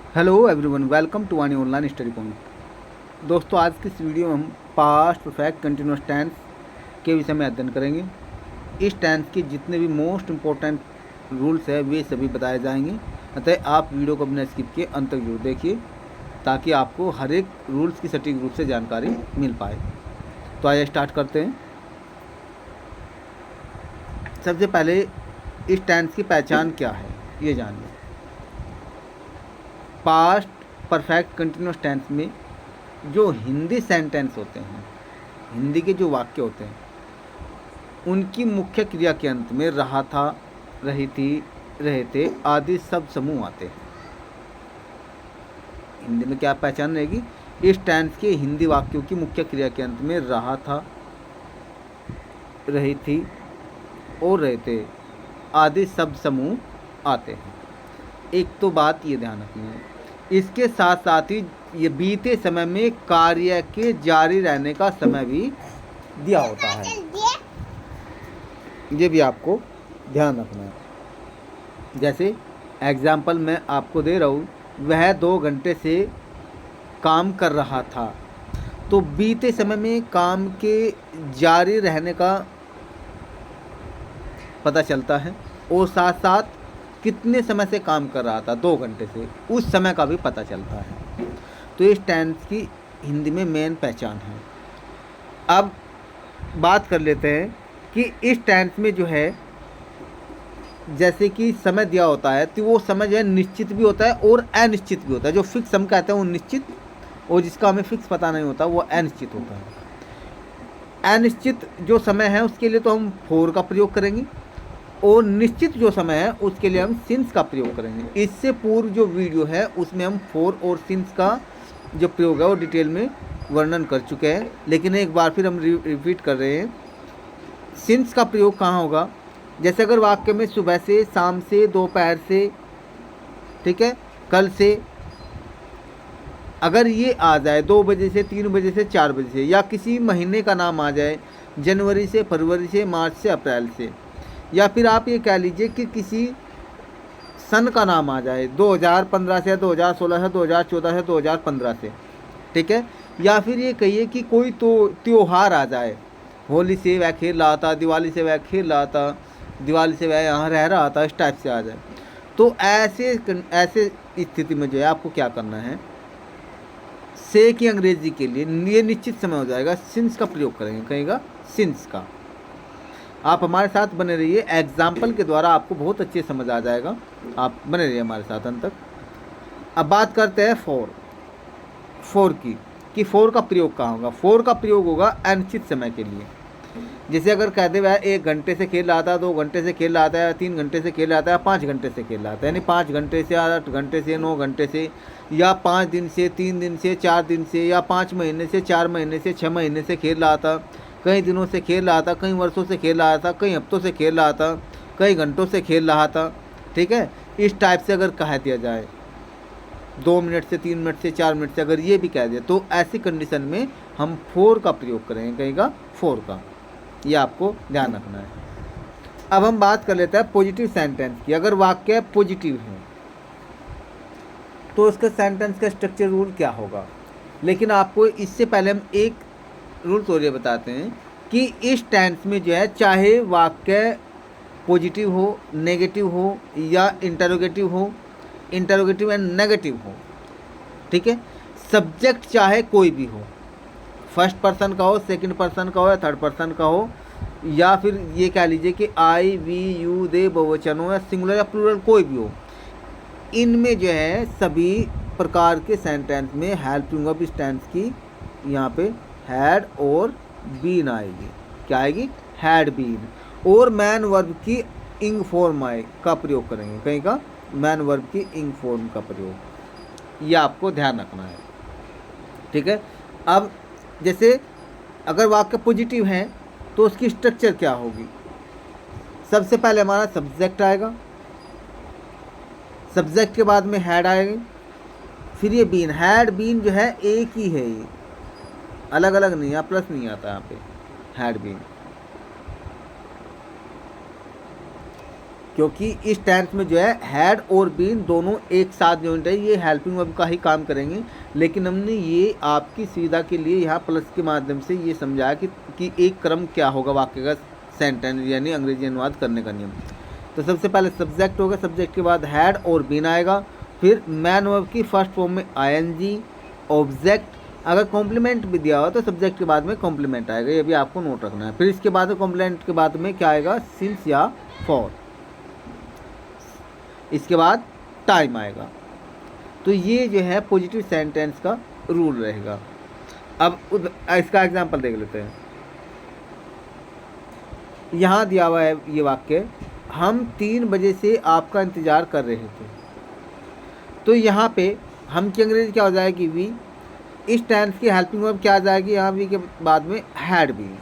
Hello everyone, welcome to वानी online study point. दोस्तों, आज की इस वीडियो में हम पास्ट परफेक्ट कंटिन्यूअस टेंस के विषय में अध्ययन करेंगे। इस टेंस के जितने भी मोस्ट इम्पोर्टेंट रूल्स है वे सभी बताए जाएंगे। अतः आप वीडियो को बिना स्किप के अंत तक जरूर देखिए ताकि आपको हर एक रूल्स की सटीक रूप से जानकारी मिल पाए। तो आइए स्टार्ट करते हैं। सबसे पहले इस टेंस की पहचान क्या है ये जानिए। पास्ट परफेक्ट कंटिन्यूअस टेंस में जो हिंदी सेंटेंस होते हैं, हिंदी के जो वाक्य होते हैं, उनकी मुख्य क्रिया के अंत में रहा था, रही थी, रहे थे आदि सब समूह आते हैं। हिंदी में क्या पहचान रहेगी? इस टेंस के हिंदी वाक्यों की मुख्य क्रिया के अंत में रहा था, रही थी और रहे थे आदि सब समूह आते हैं। एक तो बात ये ध्यान रखनी है, इसके साथ साथ ही ये बीते समय में कार्य के जारी रहने का समय भी दिया होता है, ये भी आपको ध्यान रखना है। जैसे एग्जाम्पल मैं आपको दे रहा हूँ, वह 2 घंटे से काम कर रहा था। तो बीते समय में काम के जारी रहने का पता चलता है और साथ साथ कितने समय से काम कर रहा था, 2 घंटे से, उस समय का भी पता चलता है। तो इस टेंस की हिंदी में मेन पहचान है। अब बात कर लेते हैं कि इस टेंस में जो है, जैसे कि समय दिया होता है तो वो समय जो है निश्चित भी होता है और अनिश्चित भी होता है। जो फिक्स हम कहते हैं वो निश्चित, और जिसका हमें फिक्स पता नहीं होता वो अनिश्चित होता है। अनिश्चित जो समय है उसके लिए तो हम फोर का प्रयोग करेंगे और निश्चित जो समय है उसके लिए हम सिंस का प्रयोग करेंगे। इससे पूर्व जो वीडियो है उसमें हम फोर और सिंस का जो प्रयोग है वो डिटेल में वर्णन कर चुके हैं, लेकिन एक बार फिर हम रिपीट कर रहे हैं। सिंस का प्रयोग कहाँ होगा? जैसे अगर वाक्य में सुबह से, शाम से, दोपहर से, ठीक है, कल से, अगर ये आ जाए 2 बजे से, 3 बजे से, 4 बजे से, या किसी महीने का नाम आ जाए जनवरी से, फरवरी से, मार्च से, अप्रैल से, या फिर आप ये कह लीजिए कि किसी सन का नाम आ जाए 2015 से, 2016 से, 2014 से, 2015 से, ठीक है, या फिर ये कहिए कि कोई तो त्योहार आ जाए, होली से वह खेल रहा था, दिवाली से वह खेल रहा था, दिवाली से वह यहाँ रह रहा था, इस टाइप से आ जाए। तो ऐसे स्थिति में जो है आपको क्या करना है, से की अंग्रेजी के लिए ये निश्चित समय हो जाएगा, सिंस का प्रयोग करेंगे, कहेगा सिंस का। आप हमारे साथ बने रहिए, एग्जाम्पल के द्वारा आपको बहुत अच्छे समझ आ जाएगा। आप बने रहिए हमारे साथ अंत तक। अब बात करते हैं फोर की, कि फोर का प्रयोग कहाँ होगा। फोर का प्रयोग होगा अनिश्चित समय के लिए। जैसे अगर कह दे वह 1 घंटे से खेल रहा था, 2 घंटे से खेल रहा था, 3 घंटे से खेल रहा था, 5 घंटे से खेल रहा था, यानी 5 घंटे से, 8 घंटे से, 9 घंटे से, या 5 दिन से, 3 दिन से, 4 दिन से, या 5 महीने से, 4 महीने से, 6 महीने से खेल रहा था, कई दिनों से खेल रहा था, कई वर्षों से खेल रहा था, कई हफ्तों से खेल रहा था, कई घंटों से खेल रहा था, ठीक है। इस टाइप से अगर कह दिया जाए 2 मिनट से, 3 मिनट से, 4 मिनट से, अगर ये भी कह दिया, तो ऐसी कंडीशन में हम फोर का प्रयोग करेंगे, कहेगा फोर का। ये आपको ध्यान रखना है। अब हम बात कर लेते हैं पॉजिटिव सेंटेंस की। अगर वाक्य पॉजिटिव है तो उसके सेंटेंस का स्ट्रक्चर रूल क्या होगा। लेकिन आपको इससे पहले हम एक रूल तो ये बताते हैं कि इस टेंस में जो है, चाहे वाक्य पॉजिटिव हो, नेगेटिव हो, या इंटरोगेटिव हो, इंटरोगेटिव एंड नेगेटिव हो, ठीक है, सब्जेक्ट चाहे कोई भी हो, फर्स्ट पर्सन का हो, सेकंड पर्सन का हो, या थर्ड पर्सन का हो, या फिर ये कह लीजिए कि आई, वी, यू, दे बहुवचन हो, या सिंगुलर या प्लूरल कोई भी हो, इनमें जो है सभी प्रकार के सेंटेंस में हेल्पिंग वर्ब इस टेंस की यहाँ पे हैड और बीन आएगी। क्या आएगी? Had been. और मैन वर्ब की इंग फॉर्म आए का प्रयोग करेंगे, कहीं का मैन वर्ब की इंग फॉर्म का प्रयोग, ये आपको ध्यान रखना है, ठीक है। अब जैसे अगर वाक्य पॉजिटिव है तो उसकी स्ट्रक्चर क्या होगी? सबसे पहले हमारा सब्जेक्ट आएगा, सब्जेक्ट के बाद में हैड आएगी, फिर ये बीन। हैड बीन जो है एक ही है, ये अलग अलग नहीं है, प्लस नहीं आता यहाँ पे, हैड बीन। क्योंकि इस टेंस में जो है हैड और बीन दोनों एक साथ जॉइंट है, ये हेल्पिंग वर्ब का ही काम करेंगे। लेकिन हमने ये आपकी सुविधा के लिए यहाँ प्लस के माध्यम से ये समझाया कि एक क्रम क्या होगा वाक्य का, सेंटेंस यानी अंग्रेजी अनुवाद करने का नियम। तो सबसे पहले सब्जेक्ट होगा, सब्जेक्ट के बाद हैड और बीन आएगा, फिर मैन वर्ब की फर्स्ट फॉर्म में आईएनजी, ऑब्जेक्ट, अगर कॉम्प्लीमेंट भी दिया हो तो सब्जेक्ट के बाद में कॉम्प्लीमेंट आएगा, ये भी आपको नोट रखना है। फिर इसके बाद कॉम्प्लीमेंट के बाद में क्या आएगा, सिंस या फॉर, इसके बाद टाइम आएगा। तो ये जो है पॉजिटिव सेंटेंस का रूल रहेगा। अब इसका एग्जांपल देख लेते हैं। यहाँ दिया हुआ है ये वाक्य, हम 3 बजे से आपका इंतज़ार कर रहे थे। तो यहाँ पे हम की अंग्रेजी क्या हो जाएगी, वी। इस टेंस की हेल्पिंग वर्ब क्या आ जाएगी, यहाँ वी के बाद में हैड बीन।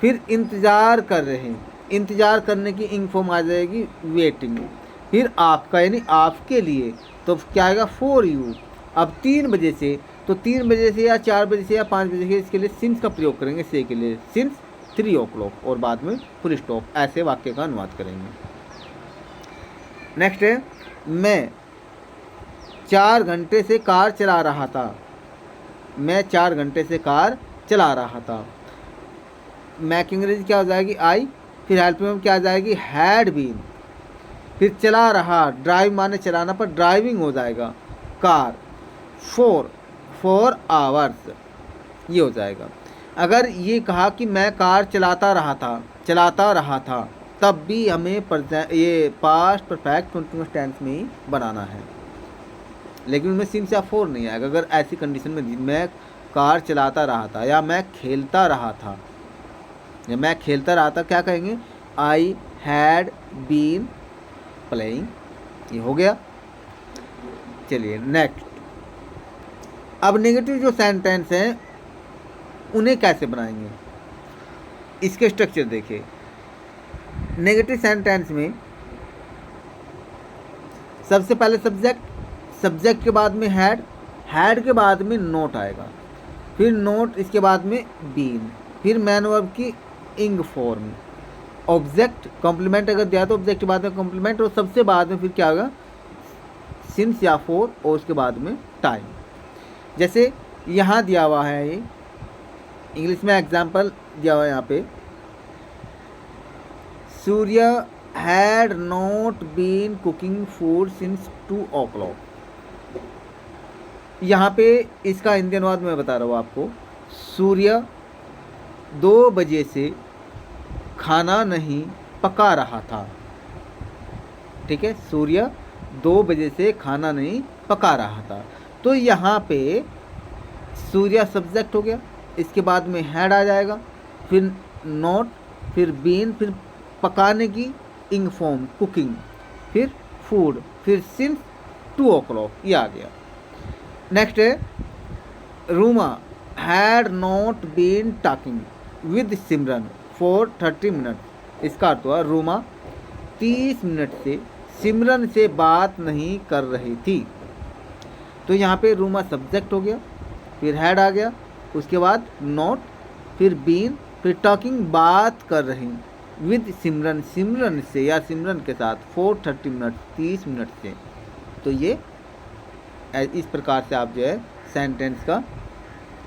फिर इंतज़ार कर रहे हैं, इंतज़ार करने की इंग फॉर्म आ जाएगी वेटिंग। फिर आपका यानी आपके लिए, तो क्या आएगा, फॉर यू। अब 3 बजे से, तो 3 बजे से या 4 बजे से या 5 बजे से, इसके लिए सिंस का प्रयोग करेंगे, से के लिए सिंस 3 o'clock और बाद में फुल स्टॉप, ऐसे वाक्य का अनुवाद करेंगे। नेक्स्ट है, मैं 4 घंटे से कार चला रहा था। मैं 4 घंटे से कार चला रहा था। मैं की अंग्रेजी क्या हो जाएगी, आई। फिर हेल्पिंग वर्ब क्या आ जाएगी, हैड बीन। फिर चला रहा, ड्राइव माने चलाना, पर ड्राइविंग हो जाएगा, कार। 4 आवर्स ये हो जाएगा। अगर ये कहा कि मैं कार चलाता रहा था, तब भी हमें ये पास्ट परफेक्ट कंटीन्यूअस टेंस में ही बनाना है, लेकिन उनमें सिंस या फॉर नहीं आएगा। अगर ऐसी कंडीशन में मैं कार चलाता रहा था या मैं खेलता रहा था, क्या कहेंगे, आई हैड बीन प्लेइंग, ये हो गया। चलिए नेक्स्ट, अब नेगेटिव जो सेंटेंस हैं उन्हें कैसे बनाएंगे, इसके स्ट्रक्चर देखिए। नेगेटिव सेंटेंस में सबसे पहले सब्जेक्ट के बाद में हैड के बाद में नोट आएगा, फिर नोट, इसके बाद में बीन, फिर मैन वर्ब की इंग फॉर्म, ऑब्जेक्ट, कॉम्प्लीमेंट अगर दिया तो ऑब्जेक्ट के बाद में कॉम्प्लीमेंट, और सबसे बाद में फिर क्या होगा, सिंस या फॉर, और उसके बाद में टाइम। जैसे यहाँ दिया हुआ है, ये इंग्लिश में एग्जाम्पल दिया हुआ है यहाँ पे, Surya had not been cooking food since 2 o'clock। यहाँ पे इसका हिंदी अनुवाद मैं बता रहा हूँ आपको, सूर्य 2 बजे से खाना नहीं पका रहा था। ठीक है, सूर्य 2 बजे से खाना नहीं पका रहा था। तो यहाँ पे सूर्य सब्जेक्ट हो गया, इसके बाद में हैड आ जाएगा, फिर नॉट, फिर बीन, फिर पकाने की इंग फॉर्म कुकिंग, फिर फूड, फिर सिंस 2 o'clock, ये आ गया। नेक्स्ट है, Ruma had not been talking with Simran for 30 minute. इसका अर्थ हुआ रूमा 30 मिनट से सिमरन से बात नहीं कर रही थी। तो यहाँ पे रूमा सब्जेक्ट हो गया, फिर हैड आ गया, उसके बाद नॉट, फिर बीन, फिर टॉकिंग बात कर रही, विद सिमरन, सिमरन से या सिमरन के साथ, फॉर 30 मिनट 30 मिनट से। तो ये इस प्रकार से आप जो है सेंटेंस का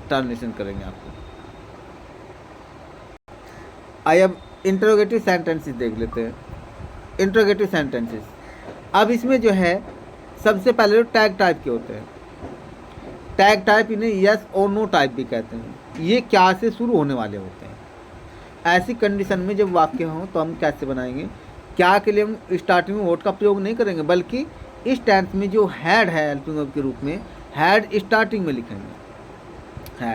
ट्रांसलेशन करेंगे आपको। आइए अब इंटरोगेटिव सेंटेंसेस देख लेते हैं। इंटरोगेटिव सेंटेंसेस, अब इसमें जो है सबसे पहले तो टैग टाइप के होते हैं। टैग टाइप इन्हें यस और नो टाइप भी कहते हैं। ये क्या से शुरू होने वाले होते हैं। ऐसी कंडीशन में जब वाक्य हों तो हम कैसे बनाएंगे, क्या के लिए हम स्टार्टिंग में वोट का प्रयोग नहीं करेंगे, बल्कि इस टेंस में जो हैड है हेल्पिंग वर्ब के रूप में, हैड स्टार्टिंग में लिखेंगे।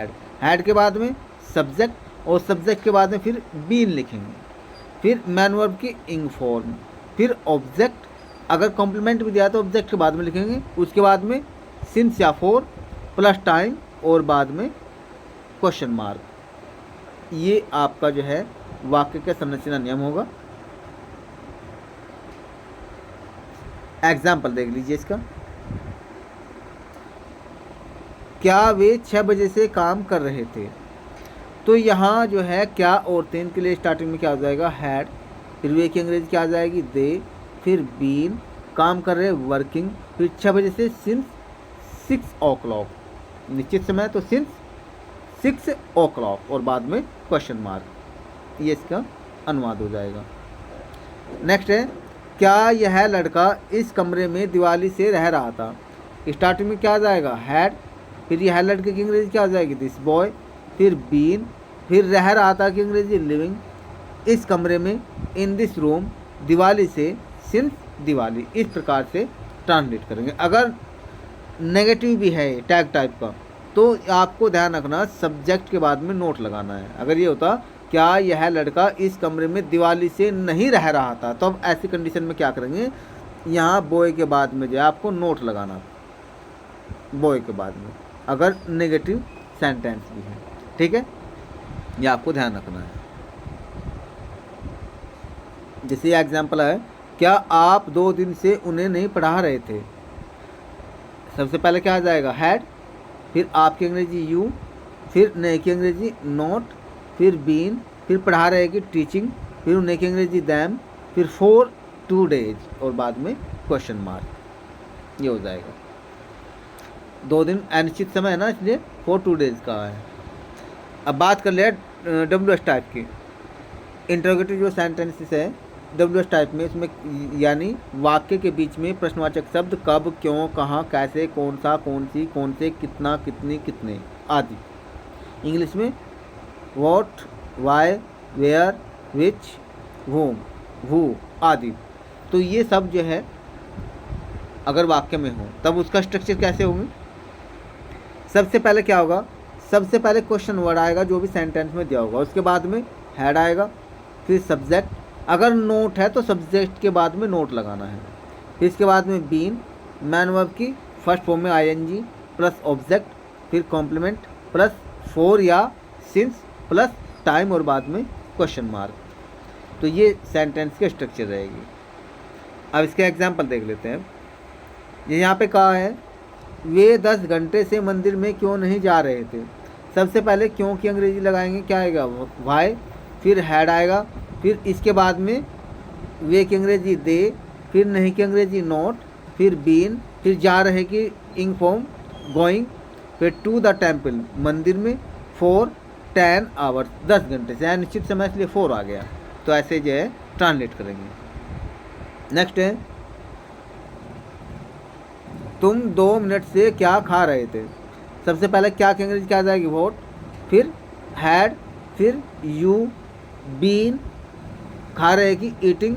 हैड के बाद में सब्जेक्ट, और सब्जेक्ट के बाद में फिर बीन लिखेंगे, फिर मैन वर्ब की इंग फॉर्म, फिर ऑब्जेक्ट, अगर कॉम्प्लीमेंट भी दिया तो ऑब्जेक्ट के बाद में लिखेंगे, उसके बाद में सिंस या फॉर प्लस टाइम, और बाद में क्वेश्चन मार्क। ये आपका जो है वाक्य का संरचना नियम होगा। एग्जाम्पल देख लीजिए इसका, क्या वे 6 बजे से काम कर रहे थे। तो यहाँ जो है क्या और थे, इनके लिए स्टार्टिंग में क्या हो जाएगा, हैड, फिर वे की अंग्रेजी क्या आ जाएगी, दे, फिर बीन, काम कर रहे वर्किंग, फिर 6 बजे से सिंस 6 o'clock, निश्चित समय तो सिंस 6 o'clock और बाद में क्वेश्चन मार्क, ये इसका अनुवाद हो जाएगा। नेक्स्ट है, क्या यह लड़का इस कमरे में दिवाली से रह रहा था। स्टार्टिंग में क्या आ जाएगा, हैड, फिर यह लड़के की अंग्रेजी क्या आ जाएगी, दिस बॉय, फिर बीन, फिर रह रहा था की अंग्रेजी लिविंग, इस कमरे में, इन दिस रूम, दिवाली से, सिंस दिवाली। इस प्रकार से ट्रांसलेट करेंगे। अगर नेगेटिव भी है टैग टाइप का तो आपको ध्यान रखना सब्जेक्ट के बाद में नोट लगाना है। अगर ये होता क्या यह लड़का इस कमरे में दिवाली से नहीं रह रहा था, तो अब ऐसी कंडीशन में क्या करेंगे, यहाँ बॉय के बाद में जो है आपको नोट लगाना, बॉय के बाद में, अगर नेगेटिव सेंटेंस भी है। ठीक है, ये आपको ध्यान रखना है। जैसे ये एग्जाम्पल है, क्या आप 2 दिन से उन्हें नहीं पढ़ा रहे थे। सबसे पहले क्या आ जाएगा, हैड, फिर आपकी अंग्रेजी यू, फिर नहीं की अंग्रेजी नॉट, फिर बीन, फिर पढ़ा रहे की टीचिंग, फिर उन्हें की अंग्रेजी दैम, फिर फॉर 2 days और बाद में क्वेश्चन मार्क, ये हो जाएगा। 2 दिन अनिश्चित समय है ना, इसलिए फॉर 2 days का है। अब बात कर लिया WH टाइप की। इंटरोगेटिव जो सेंटेंसेस है WH टाइप में, इसमें यानी वाक्य के बीच में प्रश्नवाचक शब्द कब, क्यों, कहाँ, कैसे, कौन सा, कौन सी, कौन से, कितना, कितनी, कितने आदि। इंग्लिश में what, why, where, which, whom, who आदि। तो ये सब जो है अगर वाक्य में हो तब उसका स्ट्रक्चर कैसे होगी। सबसे पहले क्या होगा, सबसे पहले क्वेश्चन वर्ड आएगा जो भी सेंटेंस में दिया होगा, उसके बाद में हेड आएगा, फिर सब्जेक्ट, अगर नोट है तो सब्जेक्ट के बाद में नोट लगाना है, फिर इसके बाद में बीन, मैन वर्ब की फर्स्ट फॉर्म में ING प्लस ऑब्जेक्ट, फिर कॉम्प्लीमेंट प्लस फॉर या सिंस प्लस टाइम और बाद में क्वेश्चन मार्क। तो ये सेंटेंस के स्ट्रक्चर रहेगी। अब इसके एग्जांपल देख लेते हैं। ये यहाँ पे कहा है, वे 10 घंटे से मंदिर में क्यों नहीं जा रहे थे। सबसे पहले क्यों की अंग्रेजी लगाएंगे, क्या आएगा, वाई, फिर हैड आएगा, फिर इसके बाद में वे की अंग्रेजी दे, फिर नहीं की अंग्रेजी नॉट, फिर बीन, फिर जा रहे की इंग फॉर्म गोइंग, फिर टू द टेम्पल मंदिर में, फॉर 10 आवर्स 10 घंटे से, निश्चित समय इसलिए 4 आ गया। तो ऐसे जो है ट्रांसलेट करेंगे। नेक्स्ट है, तुम 2 मिनट से क्या खा रहे थे। सबसे पहले क्या की अंग्रेजी क्या आ जाएगी, व्हाट, फिर हैड, फिर यू, बीन, खा रहे की ईटिंग,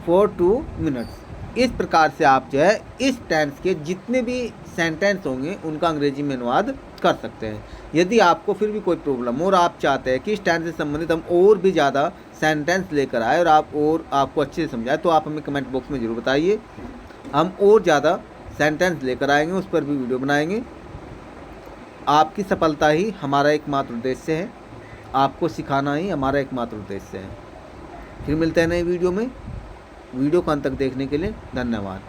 फॉर 2 मिनट्स। इस प्रकार से आप जो है इस टेंस के जितने भी सेंटेंस होंगे उनका अंग्रेजी में अनुवाद कर सकते हैं। यदि आपको फिर भी कोई प्रॉब्लम हो और आप चाहते हैं कि इस टेंस से संबंधित हम और भी ज़्यादा सेंटेंस लेकर आए और आपको अच्छे से समझाए, तो आप हमें कमेंट बॉक्स में ज़रूर बताइए। हम और ज़्यादा सेंटेंस लेकर आएंगे, उस पर भी वीडियो बनाएंगे। आपकी सफलता ही हमारा एकमात्र उद्देश्य है, आपको सिखाना ही हमारा एकमात्र उद्देश्य है। फिर मिलते हैं नई वीडियो में। वीडियो को अंत तक देखने के लिए धन्यवाद।